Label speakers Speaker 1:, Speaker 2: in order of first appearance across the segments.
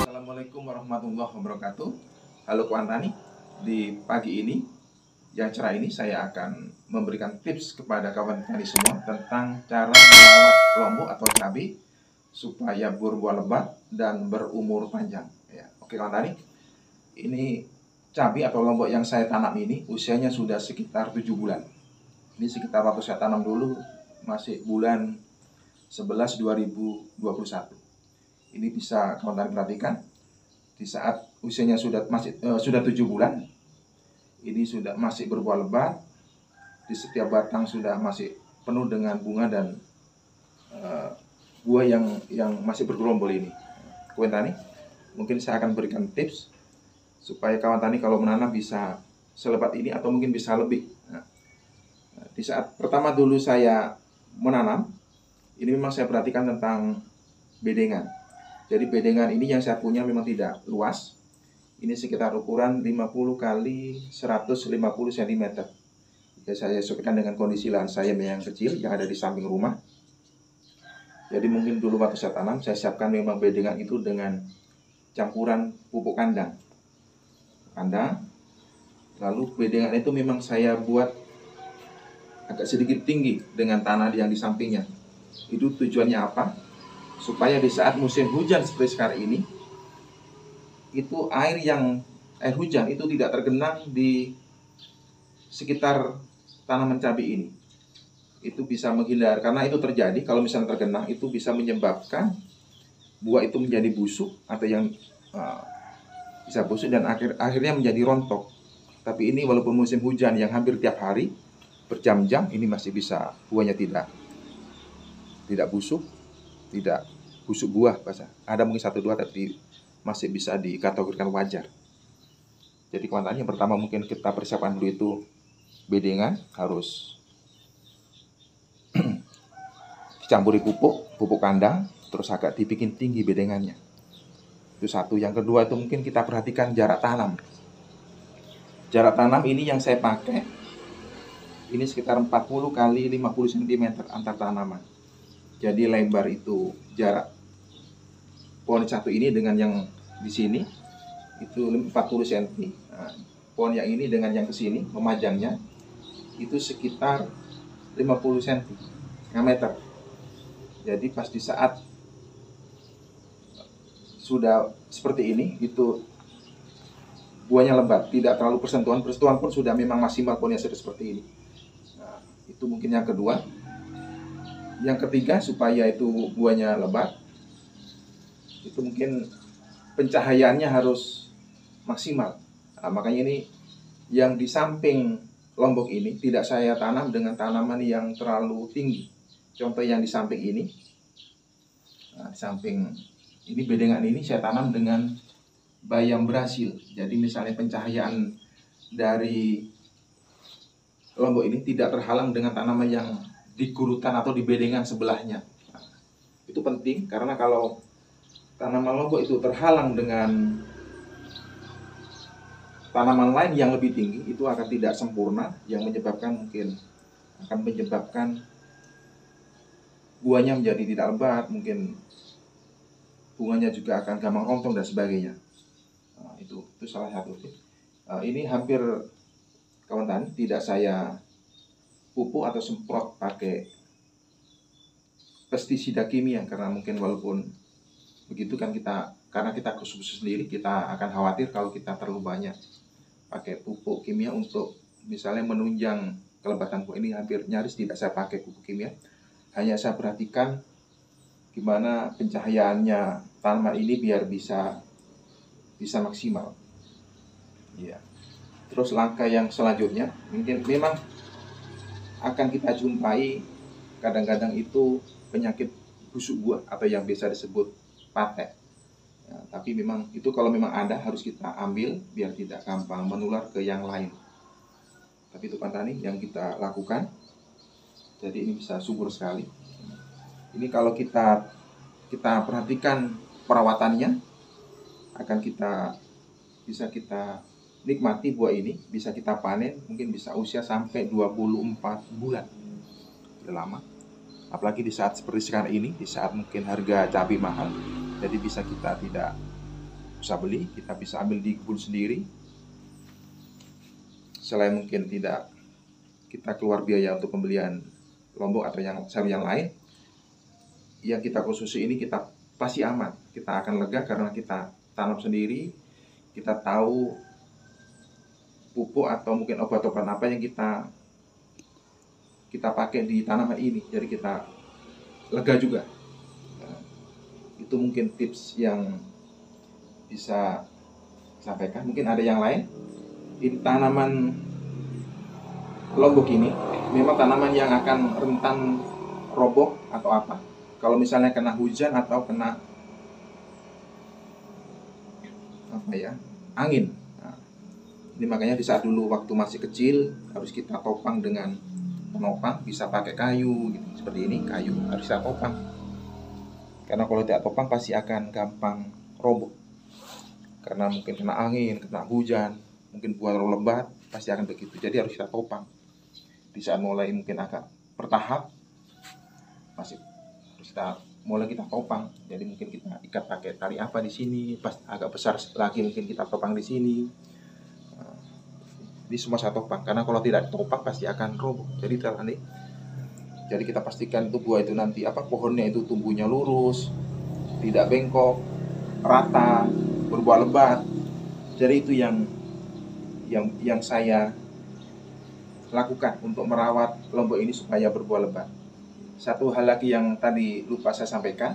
Speaker 1: Assalamualaikum warahmatullahi wabarakatuh. Halo kawan tani, di pagi ini yang cerah ini saya akan memberikan tips kepada kawan tani semua tentang cara merawat lombok atau cabai supaya berbuah lebat dan berumur panjang. Ya, oke kawan tani, ini cabai atau lombok yang saya tanam ini usianya sudah sekitar 7 bulan. Ini sekitar waktu saya tanam dulu masih bulan 11 2021. Ini bisa kawan tani perhatikan. Di saat usianya sudah 7 bulan, ini sudah masih berbuah lebat. Di setiap batang sudah masih penuh dengan bunga dan buah yang masih bergerombol ini. Kawan tani, mungkin saya akan berikan tips supaya kawan tani kalau menanam bisa selebat ini atau mungkin bisa lebih. Di saat pertama dulu saya menanam, ini memang saya perhatikan tentang bedengan. Jadi bedengan ini yang saya punya memang tidak luas. Ini sekitar ukuran 50 kali 150 cm. Ya, saya sesuaikan dengan kondisi lahan saya yang kecil yang ada di samping rumah. Jadi mungkin dulu waktu saya tanam, saya siapkan memang bedengan itu dengan campuran pupuk kandang. Lalu bedengan itu memang saya buat agak sedikit tinggi dengan tanah yang di sampingnya. Itu tujuannya apa? Supaya di saat musim hujan seperti sekarang ini, itu air hujan itu tidak tergenang di sekitar tanaman cabai ini. Itu bisa menghindar, karena itu terjadi kalau misalnya tergenang itu bisa menyebabkan buah itu menjadi busuk atau yang bisa busuk dan akhirnya menjadi rontok. Tapi ini walaupun musim hujan yang hampir tiap hari berjam-jam, ini masih bisa buahnya tidak busuk, tidak busuk buah bahasa. Ada mungkin 1-2 tapi masih bisa dikategorikan wajar. Jadi kawan tani, yang pertama mungkin kita persiapkan dulu itu bedengan, harus dicampuri pupuk kandang, terus agak dibikin tinggi bedengannya. Itu satu. Yang kedua itu mungkin kita perhatikan jarak tanam. Jarak tanam ini yang saya pakai ini sekitar 40 kali 50 cm antar tanaman. Jadi lebar itu jarak pohon satu ini dengan yang di sini itu 40 cm. Nah, pohon yang ini dengan yang ke sini memajangnya itu sekitar 50 cm, setengah meter. Jadi pas di saat sudah seperti ini, itu buahnya lebat, tidak terlalu persentuhan pun sudah memang maksimal pohonnya seperti ini. Nah, itu mungkin yang kedua. Yang ketiga, supaya itu buahnya lebat, itu mungkin pencahayaannya harus maksimal. Nah, makanya ini yang di samping lombok ini tidak saya tanam dengan tanaman yang terlalu tinggi. Contoh yang di samping ini, nah, di samping ini bedengan ini saya tanam dengan bayam Brasil. Jadi misalnya pencahayaan dari lombok ini tidak terhalang dengan tanaman yang di gurutan atau di bedengan sebelahnya. Nah, itu penting karena kalau tanaman lombok itu terhalang dengan tanaman lain yang lebih tinggi, itu akan tidak sempurna, yang menyebabkan buahnya menjadi tidak lebat, mungkin bunganya juga akan gampang rontok dan sebagainya. Nah, itu salah satu. Ini hampir kawan tani tidak saya pupuk atau semprot pakai pestisida kimia, karena mungkin walaupun begitu kan karena kita khusus sendiri, kita akan khawatir kalau kita terlalu banyak pakai pupuk kimia untuk misalnya menunjang kelebatan buah. Ini hampir nyaris tidak saya pakai pupuk kimia, hanya saya perhatikan gimana pencahayaannya tanaman ini biar bisa maksimal. Ya. Terus langkah yang selanjutnya mungkin memang akan kita jumpai kadang-kadang itu penyakit busuk buah atau yang biasa disebut patek. Ya, tapi memang itu kalau memang ada harus kita ambil biar tidak gampang menular ke yang lain. Tapi itu kawan tani yang kita lakukan. Jadi ini bisa subur sekali. Ini kalau kita perhatikan perawatannya akan bisa kita nikmati. Buah ini bisa kita panen, mungkin bisa usia sampai 24 bulan. Sudah lama. Apalagi di saat seperti sekarang ini, di saat mungkin harga cabai mahal, jadi bisa kita tidak usah beli, kita bisa ambil di kebun sendiri. Selain mungkin tidak kita keluar biaya untuk pembelian lombok atau sayur yang lain, yang kita konsumsi ini kita pasti aman. Kita akan lega karena kita tanam sendiri, kita tahu pupuk atau mungkin obat-obatan apa yang kita pakai di tanaman ini, jadi kita lega juga. Nah, itu mungkin tips yang bisa sampaikan. Mungkin ada yang lain. Di tanaman lombok ini memang tanaman yang akan rentan roboh atau apa kalau misalnya kena hujan atau kena angin. Nah, ini makanya di saat dulu waktu masih kecil harus kita topang dengan penopang, bisa pakai kayu gitu. Seperti ini, kayu harus kita topang, karena kalau tidak topang pasti akan gampang roboh karena mungkin kena angin, kena hujan, mungkin buah terlalu lebat, pasti akan begitu. Jadi harus kita topang. Di saat mulai mungkin agak bertahap, masih harus kita topang. Jadi mungkin kita ikat pakai tali apa di sini, pas agak besar lagi mungkin kita topang di sini. Ini semua saya topang, karena kalau tidak topang pasti akan roboh. Jadi kita pastikan itu buah itu nanti pohonnya itu tumbuhnya lurus, tidak bengkok, rata, berbuah lebat. Jadi itu yang saya lakukan untuk merawat lombok ini supaya berbuah lebat. Satu hal lagi yang tadi lupa saya sampaikan,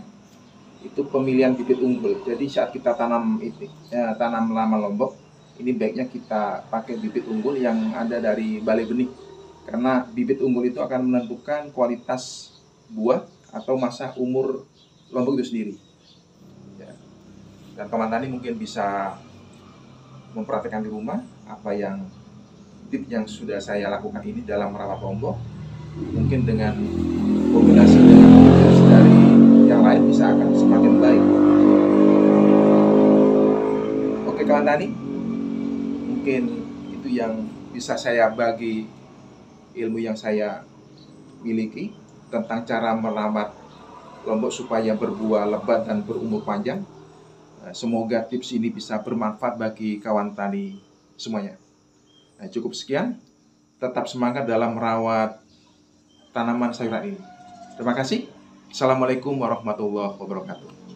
Speaker 1: itu pemilihan bibit unggul. Jadi saat kita tanam tanaman lombok, ini baiknya kita pakai bibit unggul yang ada dari balai benih, karena bibit unggul itu akan menentukan kualitas buah atau masa umur lombok itu sendiri. Ya. Dan kawan tani mungkin bisa memperhatikan di rumah apa yang tips yang sudah saya lakukan ini dalam merawat lombok. Mungkin dengan kombinasi dengan tips dari yang lain bisa akan semakin baik. Oke kawan tani, mungkin itu yang bisa saya bagi, ilmu yang saya miliki tentang cara merawat lombok supaya berbuah lebat dan berumur panjang. Semoga tips ini bisa bermanfaat bagi kawan tani semuanya. Nah, cukup sekian. Tetap semangat dalam merawat tanaman sayuran ini. Terima kasih. Assalamualaikum warahmatullahi wabarakatuh.